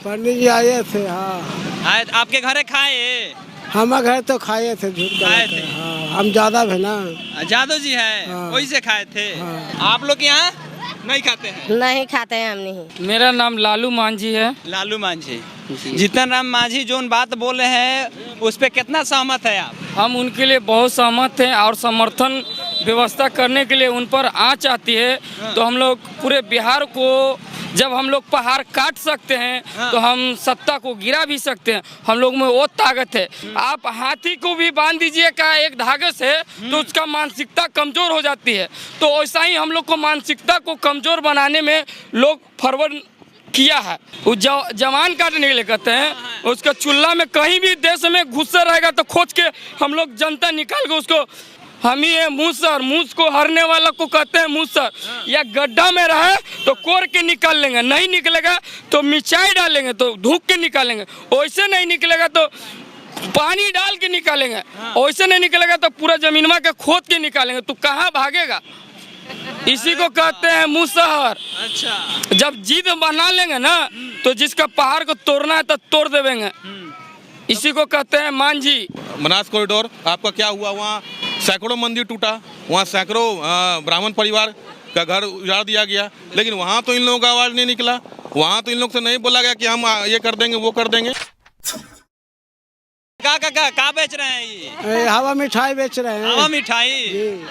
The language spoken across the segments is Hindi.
पंडित जी आए थे। हाँ आए आपके घरे खाए? हमारे घर तो खाए थे, झूठ खाए थे। थे। हाँ हम ज्यादा है ना। जादू जी है, हाँ। वही से खाए थे। हाँ। आप लोग यहाँ नहीं खाते हैं? नहीं खाते हैं हम नहीं। मेरा नाम लालू मांझी है। लालू मांझी, जीतन राम मांझी जो बात बोले हैं उस पे कितना सहमत है आप? हम उनके लिए बहुत सहमत हैं और समर्थन व्यवस्था करने के लिए उन पर आँच आती है तो हम लोग पूरे बिहार को जब हम लोग पहाड़ काट सकते हैं तो हम सत्ता को गिरा भी सकते हैं। हम लोग में वो ताकत है। आप हाथी को भी बांध दीजिएगा एक धागे से तो उसका मानसिकता कमजोर हो जाती है। तो वैसा ही हम लोग को मानसिकता को कमजोर बनाने में लोग फॉरवर्ड किया है। वो जवान काटने के लिए कहते हैं, उसका चूल्हा में कहीं भी देश में घुसा रहेगा तो खोज के हम लोग जनता निकाल के उसको हम ही है मूसर, मूस को हरने वाला को कहते हैं मूसर। या गड्ढा में रहे तो कोर के निकाल लेंगे, नहीं निकलेगा तो मिर्चाई डालेंगे तो धूप के निकालेंगे, वैसे नहीं निकलेगा तो पानी डाल के निकालेंगे, वैसे नहीं निकलेगा तो पूरा जमीनमा के खोद के निकालेंगे। तो कहाँ भागेगा? इसी को कहते हैं मुसहर। अच्छा, जब जिद बना लेंगे ना तो जिसका पहाड़ को तोड़ना है तो तोड़ देवेंगे। इसी को कहते हैं मांझी। बनास कॉरिडोर आपका क्या हुआ? वहाँ सैकड़ों मंदिर टूटा, वहाँ सैकड़ों ब्राह्मण परिवार का घर उजाड़ दिया गया, लेकिन वहाँ तो इन लोगों का आवाज़ नहीं निकला। वहाँ तो इन लोग से नहीं बोला गया कि हम ये कर देंगे वो कर देंगे। का बेच रहे हैं ये? हवा मिठाई बेच रहे हैं। हवा मिठाई?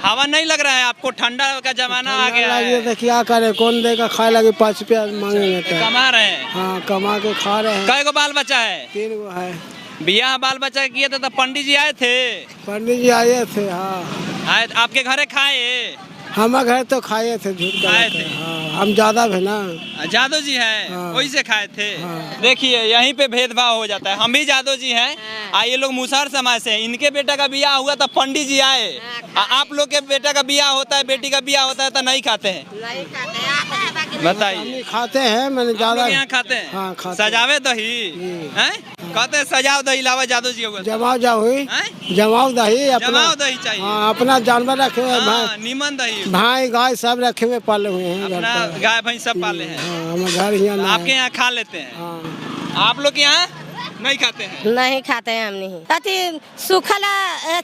हवा नहीं लग रहा है आपको? ठंडा का जमाना आ गया है तो क्या करे, कौन देगा? खाए लगे 5 रुपया मांगेंगे तो। कमा रहे हैं? हाँ कमा के खा रहे हैं। कई गो बाल बच्चा है? 3 गो है। बियाह बाल बच्चा किए थे तो पंडित जी आए थे? पंडित जी आए थे। हाँ आए आपके घरे खाए? हमारे घर तो खाए थे, झूठ खाए थे। हाँ हम ज्यादा है ना। जादू जी है, हाँ। वही से खाए थे। हाँ। देखिए यहीं पे भेदभाव हो जाता है। हम भी जादू जी हैं, ये लोग मुसहर समाज से हैं। इनके बेटा का बियाह हुआ तो पंडित जी आए। आप लोग के बेटा का बियाह होता है, बेटी का बियाह होता है तो नहीं खाते हैं? नहीं खाते हैं। बताइए। खाते हैं, मैंने ज्यादा यहाँ खाते हैं? हाँ खाते हैं। सजावे दही हैं? कहते हैं सजाओ दही लावा जादू जी हुआ। जमाव जा हुई, हैं? जमाव दही अपना। जमाव दही चाहिए। हाँ अपना जानवर रखे हुए हाँ, नीमन दही। भाई गाय सब रखे हुए पाले हुए हैं घर अपना पर। गाय भैंस सब पाले हैं। हाँ हमारे घर यहाँ ना आपके है। यहाँ खा लेते हैं? हाँ। आप लोग यहाँ नहीं खाते हैं? नहीं खाते हैं हम नहीं। अति सूखल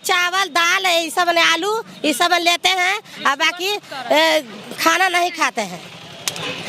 चावल दाल ये सब आलू ये सब लेते हैं और बाकी खाना नहीं खाते हैं।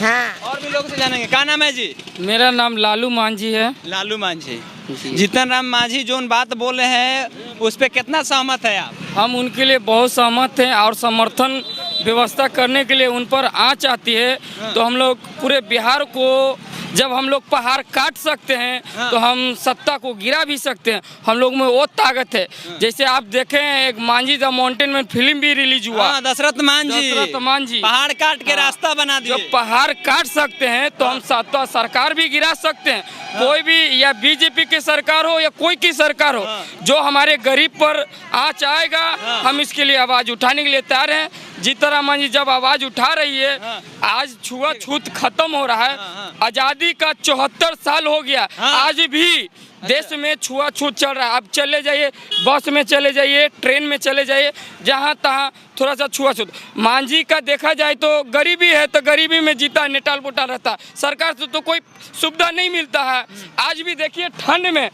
हाँ और भी लोग से जानेंगे। क्या नाम है जी? मेरा नाम लालू मांझी है। लालू मांझी, जीतन राम मांझी जो बात बोले हैं उस पे कितना सहमत है आप? हम उनके लिए बहुत सहमत हैं और समर्थन व्यवस्था करने के लिए उन पर आँच आती है तो हम लोग पूरे बिहार को जब हम लोग पहाड़ काट सकते हैं तो हम सत्ता को गिरा भी सकते हैं। हम लोग में वो ताकत है। जैसे आप देखें एक मांझी द माउंटेन में फिल्म भी रिलीज हुआ। दशरथ मांझी पहाड़ काट के रास्ता बना दिए। जब पहाड़ काट सकते हैं तो हम सत्ता सरकार भी गिरा सकते हैं। कोई भी या बीजेपी की सरकार हो या कोई की सरकार हो, जो हमारे गरीब पर आँच आएगा हम इसके लिए आवाज उठाने के लिए तैयार हैं। जीतन राम मांझी जब आवाज उठा रही है, आज छुआछूत खत्म हो रहा है। आजादी का 74 साल हो गया, आज भी देश में छुआछूत चल रहा है। आप चले जाइए, बस में चले जाइए, ट्रेन में चले जाइए, जहाँ तहाँ थोड़ा सा छुआछूत। मांझी का देखा जाए तो गरीबी है तो गरीबी में जीता नेटाल पोटाल रहता। सरकार से तो कोई सुविधा नहीं मिलता है। आज भी देखिए ठंड में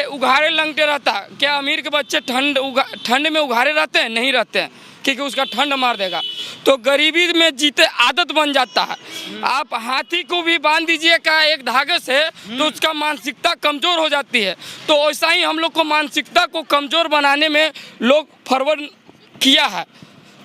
उघारे लंगटे रहता। क्या अमीर के बच्चे ठंड में उघारे रहते हैं? नहीं रहते हैं, क्योंकि उसका ठंड मार देगा। तो गरीबी में जीते आदत बन जाता है। आप हाथी को भी बांध दीजिएगा एक धागे से तो उसका मानसिकता कमजोर हो जाती है। तो वैसा ही हम लोग को मानसिकता को कमजोर बनाने में लोग फॉरवर्ड किया है।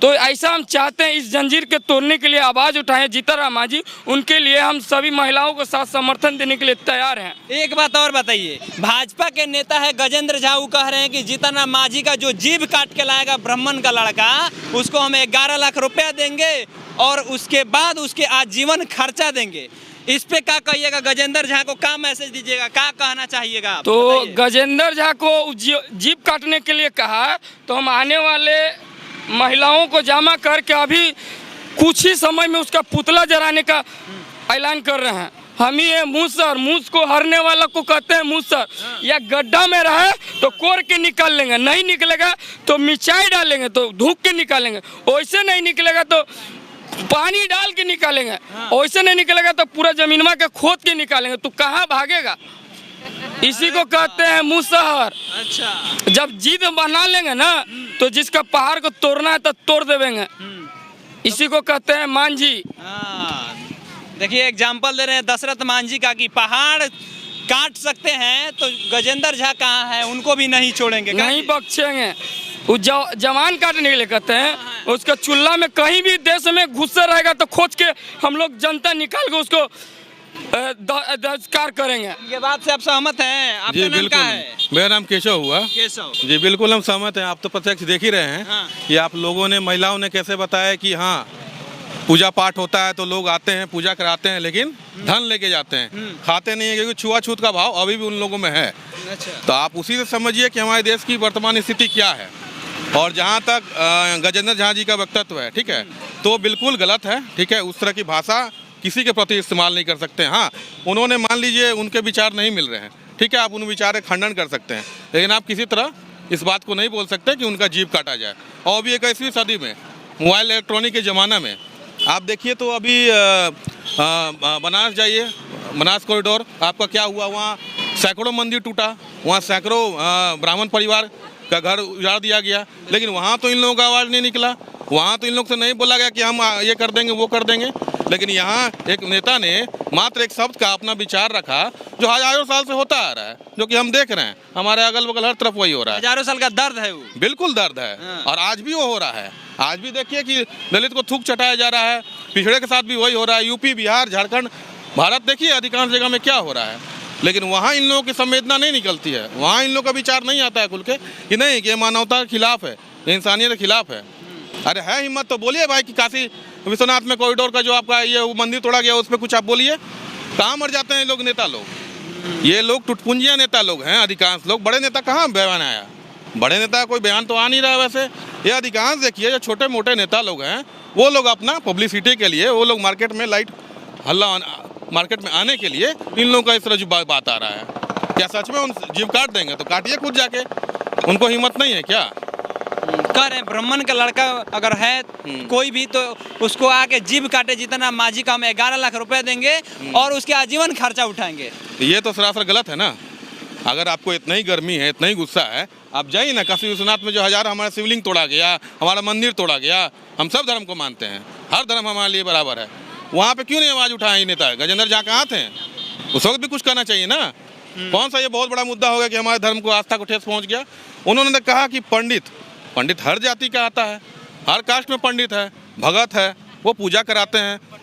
तो ऐसा हम चाहते हैं इस जंजीर के तोड़ने के लिए आवाज़ उठाएं जीतन राम मांझी। उनके लिए हम सभी महिलाओं को साथ समर्थन देने के लिए तैयार हैं। एक बात और बताइए, भाजपा के नेता है गजेंद्र झा, वो कह रहे हैं कि जीतन राम मांझी का जो जीभ काट के लाएगा ब्राह्मण का लड़का, उसको हम 11 लाख रुपया देंगे और उसके बाद उसके आजीवन खर्चा देंगे। इस पे क्या कहिएगा? गजेंद्र झा को क्या मैसेज दीजिएगा, क्या कहना चाहिएगा? तो गजेंद्र झा को जीभ काटने के लिए कहा तो हम आने वाले महिलाओं को जमा करके अभी कुछ ही समय में उसका पुतला जलाने का ऐलान कर रहे हैं। हम ही है मूसर, मूस को हरने वाला को कहते हैं मूसर। या गड्ढा में रहे तो कोर के निकाल लेंगे, नहीं निकलेगा तो मिर्चाई डालेंगे तो धूप के निकालेंगे, वैसे नहीं निकलेगा तो पानी डाल के निकालेंगे, वैसे नहीं निकलेगा तो पूरा जमीनमा के खोद के निकालेंगे, तो कहाँ भागेगा। इसी को कहते हैं मुसहर। अच्छा, जब जिद बना लेंगे ना तो जिसका पहाड़ को तोड़ना है तो तोड़ देंगे। इसी को कहते हैं मांझी। हाँ, देखिए एग्जाम्पल दे रहे हैं दशरथ मांझी का कि पहाड़ काट सकते हैं तो गजेंद्र झा कहाँ है, उनको भी नहीं छोड़ेंगे, नहीं बख्शेंगे। वो जवान काटने के लिए कहते हैं, उसका चूल्हा में कहीं भी देश में घुसा रहेगा तो खोज के हम लोग जनता निकाल के उसको दस्कार करेंगे। इनके बात से आप सहमत हैं? आपका जी नाम बिल्कुल, क्या है? मेरा नाम केशव हुआ। केशव जी बिल्कुल हम सहमत हैं। आप तो प्रत्यक्ष देख ही रहे हैं हाँ। कि आप लोगों ने, महिलाओं ने कैसे बताया कि हाँ पूजा पाठ होता है तो लोग आते हैं, पूजा कराते हैं, लेकिन धन लेके जाते हैं, खाते नहीं है, क्योंकि छुआछूत का भाव अभी भी उन लोगों में है। अच्छा, तो आप उसी से समझिए कि हमारे देश की वर्तमान स्थिति क्या है। और जहाँ तक गजेंद्र झा जी का वक्तव्य है, ठीक है, तो बिल्कुल गलत है। ठीक है, उस तरह की भाषा किसी के प्रति इस्तेमाल नहीं कर सकते। हाँ, उन्होंने मान लीजिए उनके विचार नहीं मिल रहे हैं, ठीक है, आप उन विचार का खंडन कर सकते हैं, लेकिन आप किसी तरह इस बात को नहीं बोल सकते कि उनका जीव काटा जाए। और अभी 21वीं सदी में, मोबाइल इलेक्ट्रॉनिक के ज़माना में आप देखिए तो अभी बनारस जाइए, बनारस कॉरिडोर, आपका क्या हुआ, वहाँ सैकड़ों मंदिर टूटा, वहाँ सैकड़ों ब्राह्मण परिवार का घर उजाड़ दिया गया, लेकिन वहाँ तो इन लोगों का आवाज़ नहीं निकला, वहाँ तो इन लोग से नहीं बोला गया कि हम ये कर देंगे वो कर देंगे। लेकिन यहाँ एक नेता ने मात्र एक शब्द का अपना विचार रखा जो हजारों साल से होता आ रहा है, जो कि हम देख रहे हैं, हमारे अगल बगल हर तरफ वही हो रहा है। हजारों साल का दर्द है वो, बिल्कुल दर्द है। हाँ। और आज भी वो हो रहा है। आज भी देखिए कि दलित को थूक चटाया जा रहा है, पिछड़े के साथ भी वही हो रहा है। यूपी, बिहार, झारखंड, भारत देखिए अधिकांश जगह में क्या हो रहा है, लेकिन वहाँ इन लोगों की संवेदना नहीं निकलती है, वहाँ इन लोगों का विचार नहीं आता है खुल के कि नहीं कि ये मानवता के खिलाफ है, ये इंसानियत के खिलाफ है। अरे है हिम्मत तो बोलिए भाई कि काशी विश्वनाथ में कॉरिडोर का जो आपका ये वो मंदिर तोड़ा गया उस पर कुछ आप बोलिए। कहाँ मर जाते हैं लोग, नेता लोग, ये लोग टुटपुंजिया नेता लोग हैं अधिकांश लोग। बड़े नेता कहाँ बयान आया, बड़े नेता का कोई बयान तो आ नहीं रहा है। वैसे ये अधिकांश देखिए जो छोटे मोटे नेता लोग हैं, वो लोग अपना पब्लिसिटी के लिए, वो लोग मार्केट में लाइट हल्ला मार्केट में आने के लिए इन लोगों का इस तरह जो बात आ रहा है। क्या सच में उन जीव काट देंगे तो काटिए खुद जाके, उनको हिम्मत नहीं है क्या? कह रहे हैं ब्राह्मण का लड़का अगर है कोई भी तो उसको आके जीभ काटे जितना मांझी का हम 11 लाख रुपए देंगे और उसके आजीवन खर्चा उठाएंगे। ये तो सरासर गलत है ना। अगर आपको इतना ही गर्मी है, इतना ही गुस्सा है, आप जाइए ना काशी विश्वनाथ में जो हमारा शिवलिंग तोड़ा गया, हमारा मंदिर तोड़ा गया, हम सब धर्म को मानते हैं, हर धर्म हमारे लिए बराबर है, वहाँ पे क्यों नहीं आवाज़ उठाया ये नेता? गजेंद्र झा कहाँ थे? उस वक्त भी कुछ करना चाहिए ना। कौन सा ये बहुत बड़ा मुद्दा हो गया कि हमारे धर्म को आस्था को ठेस पहुँच गया? उन्होंने कहा कि पंडित हर जाति का आता है, हर कास्ट में पंडित है, भगत है, वो पूजा कराते हैं,